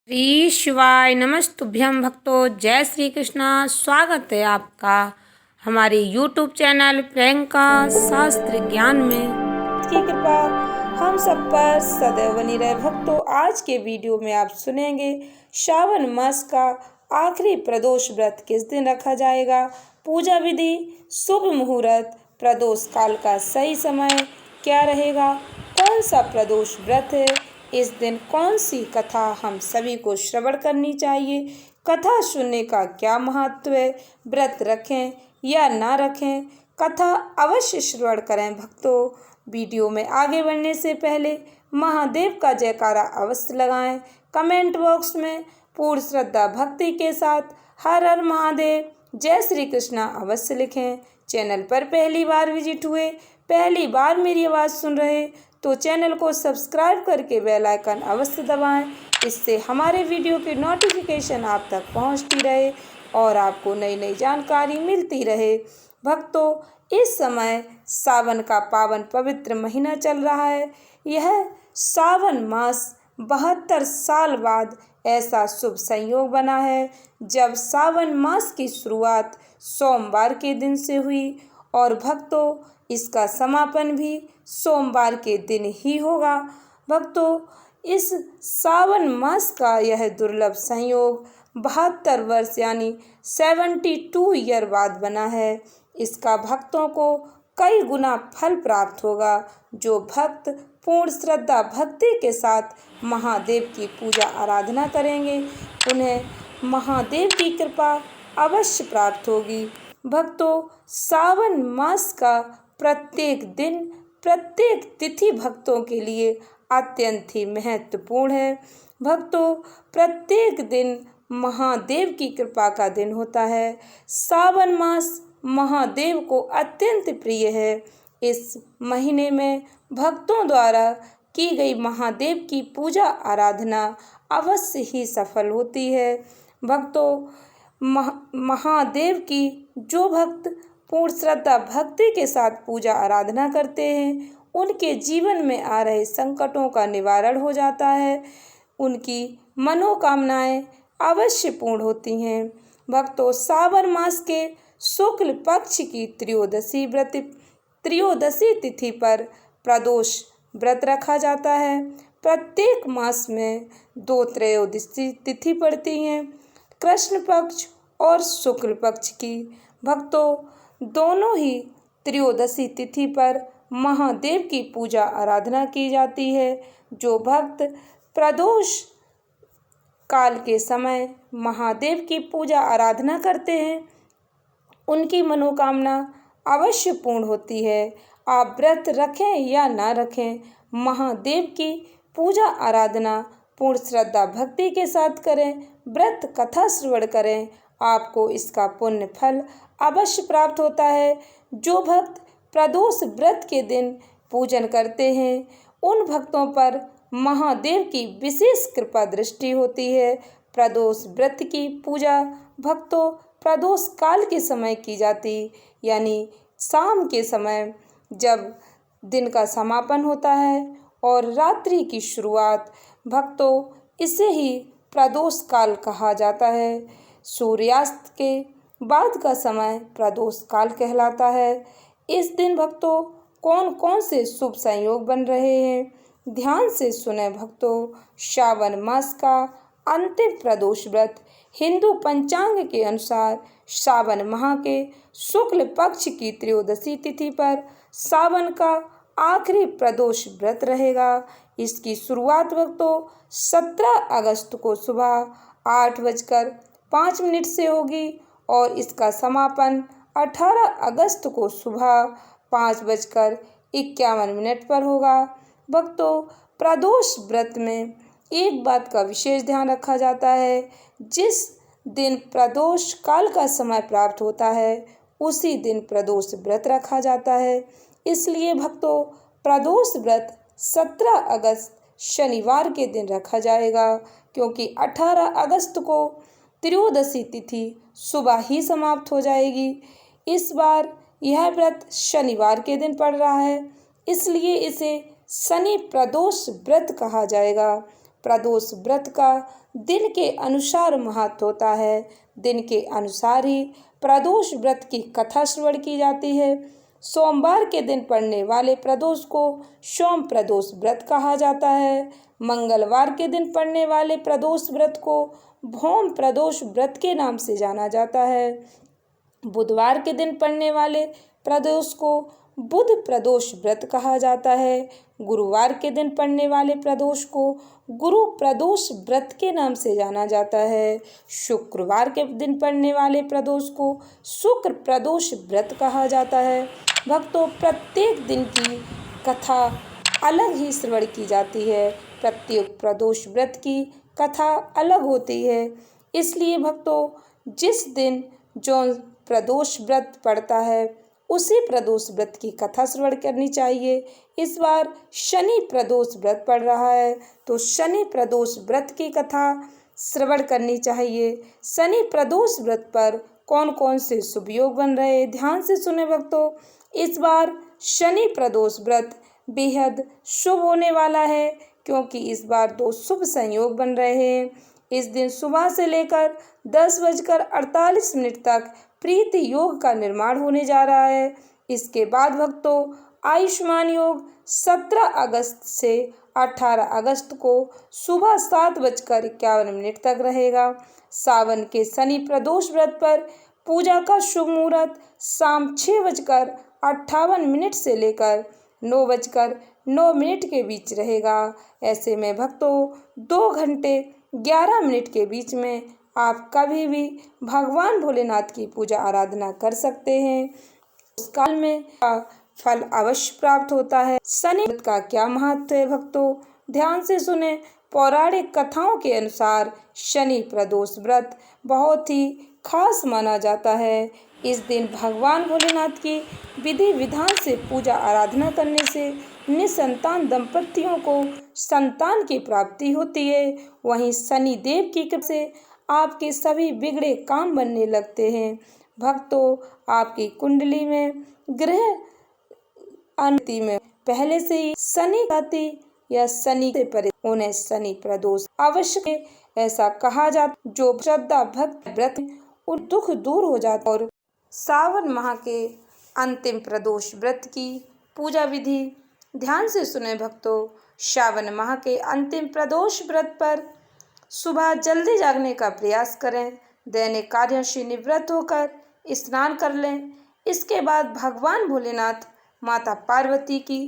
श्री शिवाय नमस्तुभ्यं भक्तों। जय श्री कृष्णा। स्वागत है आपका हमारे YouTube चैनल प्रियंका शास्त्र ज्ञान में। की कृपा हम सब पर सदैव बनी रहे। भक्तों, आज के वीडियो में आप सुनेंगे श्रावण मास का आखिरी प्रदोष व्रत किस दिन रखा जाएगा, पूजा विधि, शुभ मुहूर्त, प्रदोष काल का सही समय क्या रहेगा, कौन सा प्रदोष व्रत है, इस दिन कौन सी कथा हम सभी को श्रवण करनी चाहिए, कथा सुनने का क्या महत्व है, व्रत रखें या ना रखें, कथा अवश्य श्रवण करें। भक्तों, वीडियो में आगे बढ़ने से पहले महादेव का जयकारा अवश्य लगाएं। कमेंट बॉक्स में पूर्ण श्रद्धा भक्ति के साथ हर हर महादेव, जय श्री कृष्णा अवश्य लिखें। चैनल पर पहली बार विजिट हुए, पहली बार मेरी आवाज़ सुन रहे तो चैनल को सब्सक्राइब करके बेल आइकन अवश्य दबाएं। इससे हमारे वीडियो की नोटिफिकेशन आप तक पहुंचती रहे और आपको नई नई जानकारी मिलती रहे। भक्तों, इस समय सावन का पावन पवित्र महीना चल रहा है। यह सावन मास 72 साल बाद ऐसा शुभ संयोग बना है जब सावन मास की शुरुआत सोमवार के दिन से हुई और भक्तों, इसका समापन भी सोमवार के दिन ही होगा। भक्तों, इस सावन मास का यह दुर्लभ संयोग 72 वर्ष यानी 72 ईयर बाद बना है। इसका भक्तों को कई गुना फल प्राप्त होगा। जो भक्त पूर्ण श्रद्धा भक्ति के साथ महादेव की पूजा आराधना करेंगे, उन्हें महादेव की कृपा अवश्य प्राप्त होगी। भक्तों, सावन मास का प्रत्येक दिन, प्रत्येक तिथि भक्तों के लिए अत्यंत ही महत्वपूर्ण है। भक्तों, प्रत्येक दिन महादेव की कृपा का दिन होता है। सावन मास महादेव को अत्यंत प्रिय है। इस महीने में भक्तों द्वारा की गई महादेव की पूजा आराधना अवश्य ही सफल होती है। भक्तों, महादेव की जो भक्त पूर्ण श्रद्धा भक्ति के साथ पूजा आराधना करते हैं, उनके जीवन में आ रहे संकटों का निवारण हो जाता है। उनकी मनोकामनाएं अवश्य पूर्ण होती हैं। भक्तों, सावन मास के शुक्ल पक्ष की त्रयोदशी तिथि पर प्रदोष व्रत रखा जाता है। प्रत्येक मास में 2 त्रयोदशी तिथि पड़ती हैं, कृष्ण पक्ष और शुक्ल पक्ष की। भक्तों, दोनों ही त्रयोदशी तिथि पर महादेव की पूजा आराधना की जाती है। जो भक्त प्रदोष काल के समय महादेव की पूजा आराधना करते हैं, उनकी मनोकामना अवश्य पूर्ण होती है। आप व्रत रखें या ना रखें, महादेव की पूजा आराधना पूर्ण श्रद्धा भक्ति के साथ करें, व्रत कथा श्रवण करें, आपको इसका पुण्य फल अवश्य प्राप्त होता है। जो भक्त प्रदोष व्रत के दिन पूजन करते हैं, उन भक्तों पर महादेव की विशेष कृपा दृष्टि होती है। प्रदोष व्रत की पूजा भक्तों प्रदोष काल के समय की जाती, यानी शाम के समय जब दिन का समापन होता है और रात्रि की शुरुआत। भक्तों, इसे ही प्रदोष काल कहा जाता है। सूर्यास्त के बाद का समय प्रदोष काल कहलाता है। इस दिन भक्तों कौन कौन से शुभ संयोग बन रहे हैं, ध्यान से सुने। भक्तों, श्रावण मास का अंतिम प्रदोष व्रत हिंदू पंचांग के अनुसार सावन माह के शुक्ल पक्ष की त्रयोदशी तिथि पर सावन का आखिरी प्रदोष व्रत रहेगा। इसकी शुरुआत भक्तों 17 अगस्त को सुबह 8:05 से होगी और इसका समापन 18 अगस्त को सुबह 5:51 पर होगा। भक्तों, प्रदोष व्रत में एक बात का विशेष ध्यान रखा जाता है। जिस दिन प्रदोष काल का समय प्राप्त होता है, उसी दिन प्रदोष व्रत रखा जाता है। इसलिए भक्तों, प्रदोष व्रत 17 अगस्त शनिवार के दिन रखा जाएगा, क्योंकि 18 अगस्त को त्रयोदशी तिथि सुबह ही समाप्त हो जाएगी। इस बार यह व्रत शनिवार के दिन पड़ रहा है, इसलिए इसे शनि प्रदोष व्रत कहा जाएगा। प्रदोष व्रत का दिन के अनुसार महत्व होता है। दिन के अनुसार ही प्रदोष व्रत की कथा श्रवण की जाती है। सोमवार के दिन पड़ने वाले प्रदोष को सोम प्रदोष व्रत कहा जाता है। मंगलवार के दिन पड़ने वाले प्रदोष व्रत को भौम प्रदोष व्रत के नाम से जाना जाता है। बुधवार के दिन पड़ने वाले प्रदोष को बुध प्रदोष व्रत कहा जाता है। गुरुवार के दिन पड़ने वाले प्रदोष को गुरु प्रदोष व्रत के नाम से जाना जाता है। शुक्रवार के दिन पड़ने वाले प्रदोष को शुक्र प्रदोष व्रत कहा जाता है। भक्तों, प्रत्येक दिन की कथा अलग ही श्रवण की जाती है। प्रत्येक प्रदोष व्रत की कथा अलग होती है। इसलिए भक्तों, जिस दिन जो प्रदोष व्रत पड़ता है उसी प्रदोष व्रत की कथा श्रवण करनी चाहिए। इस बार शनि प्रदोष व्रत पड़ रहा है तो शनि प्रदोष व्रत की कथा श्रवण करनी चाहिए। शनि प्रदोष व्रत पर कौन कौन से शुभ योग बन रहे हैं, ध्यान से सुने भक्तों। इस बार शनि प्रदोष व्रत बेहद शुभ होने वाला है क्योंकि इस बार 2 शुभ संयोग बन रहे हैं। इस दिन सुबह से लेकर 10:48 तक प्रीति योग का निर्माण होने जा रहा है। इसके बाद भक्तों, आयुष्मान योग 17 अगस्त से 18 अगस्त को सुबह 7:51 तक रहेगा। सावन के शनि प्रदोष व्रत पर पूजा का शुभ मुहूर्त शाम 6:58 से लेकर 9:09 के बीच रहेगा। ऐसे में भक्तों, 2 घंटे 11 मिनट के बीच में आप कभी भी भगवान भोलेनाथ की पूजा आराधना कर सकते हैं। उस काल में फल अवश्य प्राप्त होता है। शनि व्रत का क्या महत्व है भक्तों, ध्यान से सुने। पौराणिक कथाओं के अनुसार शनि प्रदोष व्रत बहुत ही खास माना जाता है। इस दिन भगवान भोलेनाथ की विधि विधान से पूजा आराधना करने से निसंतान दंपतियों को संतान की प्राप्ति होती है। वहीं शनि देव की कृपा से आपके सभी बिगड़े काम बनने लगते हैं। भक्तों, आपकी कुंडली में ग्रह अनुति में पहले से ही शनि जाति या शनि से परे उन्हें शनि प्रदोष अवश्य, ऐसा कहा जाता जो श्रद्धा भक्त व्रत उन दुख दूर हो जाता। और सावन माह के अंतिम प्रदोष व्रत की पूजा विधि ध्यान से सुने भक्तों। श्रावण माह के अंतिम प्रदोष व्रत पर सुबह जल्दी जागने का प्रयास करें। दैनिक कार्यों से निवृत्त होकर स्नान कर लें। इसके बाद भगवान भोलेनाथ माता पार्वती की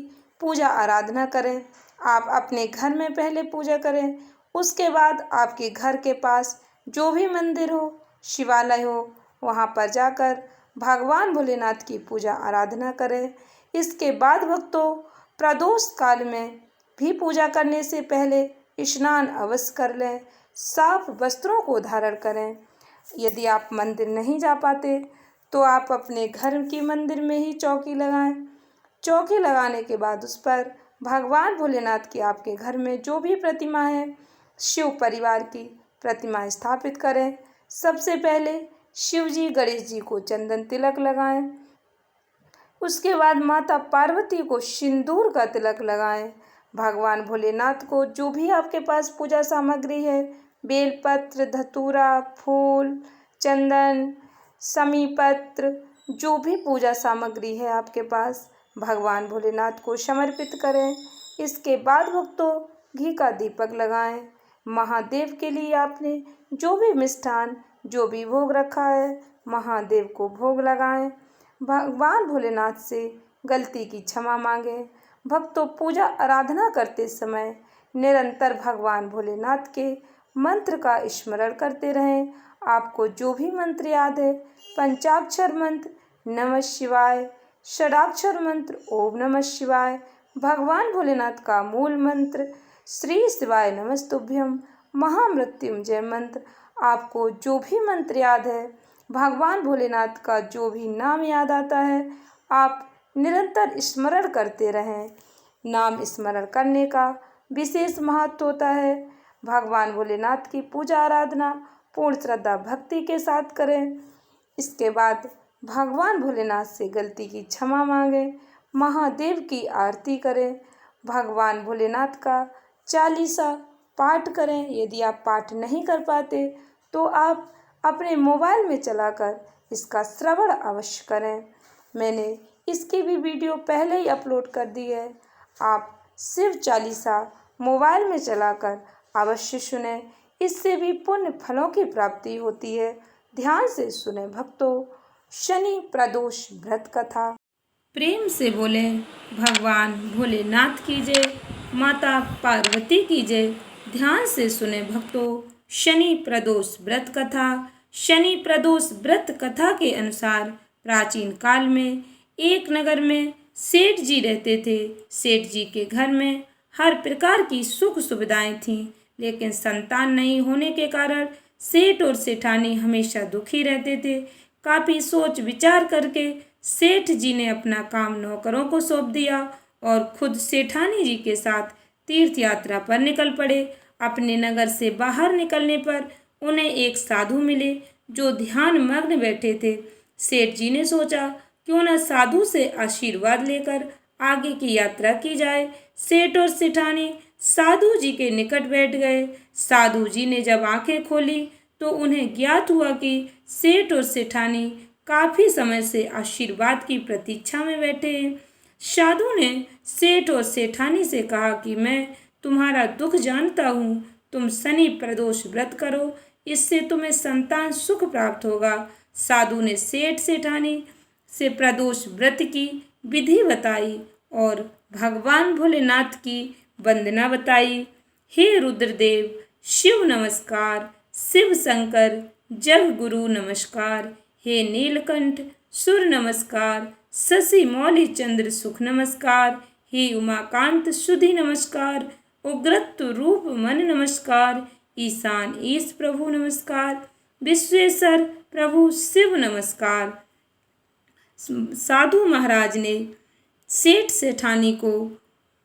पूजा आराधना करें। आप अपने घर में पहले पूजा करें, उसके बाद आपके घर के पास जो भी मंदिर हो, शिवालय हो, वहां पर जाकर भगवान भोलेनाथ की पूजा आराधना करें। इसके बाद भक्तों, प्रदोष काल में भी पूजा करने से पहले स्नान अवश्य कर लें। साफ वस्त्रों को धारण करें। यदि आप मंदिर नहीं जा पाते तो आप अपने घर की मंदिर में ही चौकी लगाएं। चौकी लगाने के बाद उस पर भगवान भोलेनाथ की आपके घर में जो भी प्रतिमा है, शिव परिवार की प्रतिमा स्थापित करें। सबसे पहले शिव जी, गणेश जी को चंदन तिलक लगाएं। उसके बाद माता पार्वती को सिंदूर का तिलक लगाएं। भगवान भोलेनाथ को जो भी आपके पास पूजा सामग्री है, बेलपत्र, धतूरा, फूल, चंदन, समीपत्र, जो भी पूजा सामग्री है आपके पास, भगवान भोलेनाथ को समर्पित करें। इसके बाद भक्तों, घी का दीपक लगाएं। महादेव के लिए आपने जो भी मिष्ठान, जो भी भोग रखा है, महादेव को भोग लगाएं। भगवान भोलेनाथ से गलती की क्षमा मांगें। भक्तों, पूजा आराधना करते समय निरंतर भगवान भोलेनाथ के मंत्र का स्मरण करते रहें। आपको जो भी मंत्र याद है, पंचाक्षर मंत्र नमः शिवाय, षडाक्षर मंत्र ओम नमः शिवाय, भगवान भोलेनाथ का मूल मंत्र श्री शिवाय नमस्तुभ्यम, महामृत्युंजय मंत्र, आपको जो भी मंत्र याद है, भगवान भोलेनाथ का जो भी नाम याद आता है, आप निरंतर स्मरण करते रहें। नाम स्मरण करने का विशेष महत्व होता है। भगवान भोलेनाथ की पूजा आराधना पूर्ण श्रद्धा भक्ति के साथ करें। इसके बाद भगवान भोलेनाथ से गलती की क्षमा मांगें, महादेव की आरती करें, भगवान भोलेनाथ का चालीसा पाठ करें। यदि आप पाठ नहीं कर पाते तो आप अपने मोबाइल में चलाकर इसका श्रवण अवश्य करें। मैंने इसकी भी वीडियो पहले ही अपलोड कर दी है। आप शिव चालीसा मोबाइल में चलाकर अवश्य सुने, इससे भी पुण्य फलों की प्राप्ति होती है। ध्यान से सुने भक्तों। शनि प्रदोष व्रत कथा। प्रेम से बोले भगवान भोलेनाथ की जय, माता पार्वती की जय। ध्यान से सुने भक्तों। शनि प्रदोष व्रत कथा। शनि प्रदोष व्रत कथा के अनुसार प्राचीन काल में एक नगर में सेठ जी रहते थे। सेठ जी के घर में हर प्रकार की सुख सुविधाएं थीं, लेकिन संतान नहीं होने के कारण सेठ और सेठानी हमेशा दुखी रहते थे। काफ़ी सोच विचार करके सेठ जी ने अपना काम नौकरों को सौंप दिया और खुद सेठानी जी के साथ तीर्थ यात्रा पर निकल पड़े। अपने नगर से बाहर निकलने पर उन्हें एक साधु मिले जो ध्यान मग्न बैठे थे। सेठ जी ने सोचा क्यों न साधु से आशीर्वाद लेकर आगे की यात्रा की जाए। सेठ और सेठानी साधु जी के निकट बैठ गए। साधु जी ने जब आंखें खोली तो उन्हें ज्ञात हुआ कि सेठ और सेठानी काफ़ी समय से आशीर्वाद की प्रतीक्षा में बैठे हैं। साधु ने सेठ और सेठानी से कहा कि मैं तुम्हारा दुख जानता हूँ, तुम शनि प्रदोष व्रत करो, इससे तुम्हें संतान सुख प्राप्त होगा। साधु ने सेठ सेठानी से प्रदोष व्रत की विधि बताई और भगवान भोलेनाथ की वंदना बताई। हे रुद्रदेव शिव नमस्कार, शिव शंकर जग गुरु नमस्कार, हे नीलकंठ सुर नमस्कार, शशि मौली चंद्र सुख नमस्कार, हे उमाकांत सुधि नमस्कार, उग्रत रूप मन नमस्कार, ईशान ईश प्रभु नमस्कार, विश्वेश्वर प्रभु शिव नमस्कार। साधु महाराज ने सेठ सेठानी को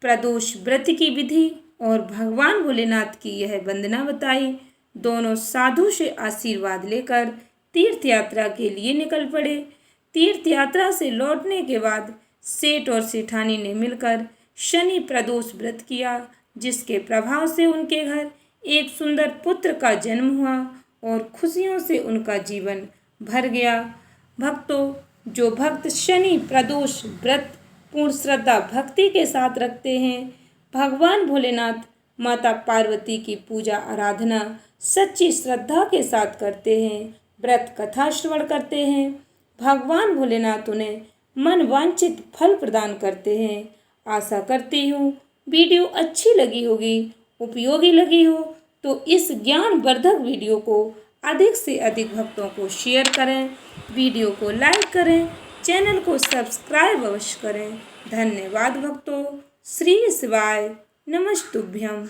प्रदोष व्रत की विधि और भगवान भोलेनाथ की यह वंदना बताई। दोनों साधु से आशीर्वाद लेकर तीर्थ यात्रा के लिए निकल पड़े। तीर्थ यात्रा से लौटने के बाद सेठ और सेठानी ने मिलकर शनि प्रदोष व्रत किया, जिसके प्रभाव से उनके घर एक सुंदर पुत्र का जन्म हुआ और खुशियों से उनका जीवन भर गया। भक्तों, जो भक्त शनि प्रदोष व्रत पूर्ण श्रद्धा भक्ति के साथ रखते हैं, भगवान भोलेनाथ माता पार्वती की पूजा आराधना सच्ची श्रद्धा के साथ करते हैं, व्रत कथा श्रवण करते हैं, भगवान भोलेनाथ उन्हें मन वांछित फल प्रदान करते हैं। आशा करती हूँ वीडियो अच्छी लगी होगी, उपयोगी लगी हो तो इस ज्ञानवर्धक वीडियो को अधिक से अधिक भक्तों को शेयर करें, वीडियो को लाइक करें, चैनल को सब्सक्राइब अवश्य करें। धन्यवाद भक्तों। श्री शिवाय नमस्तुभ्यम।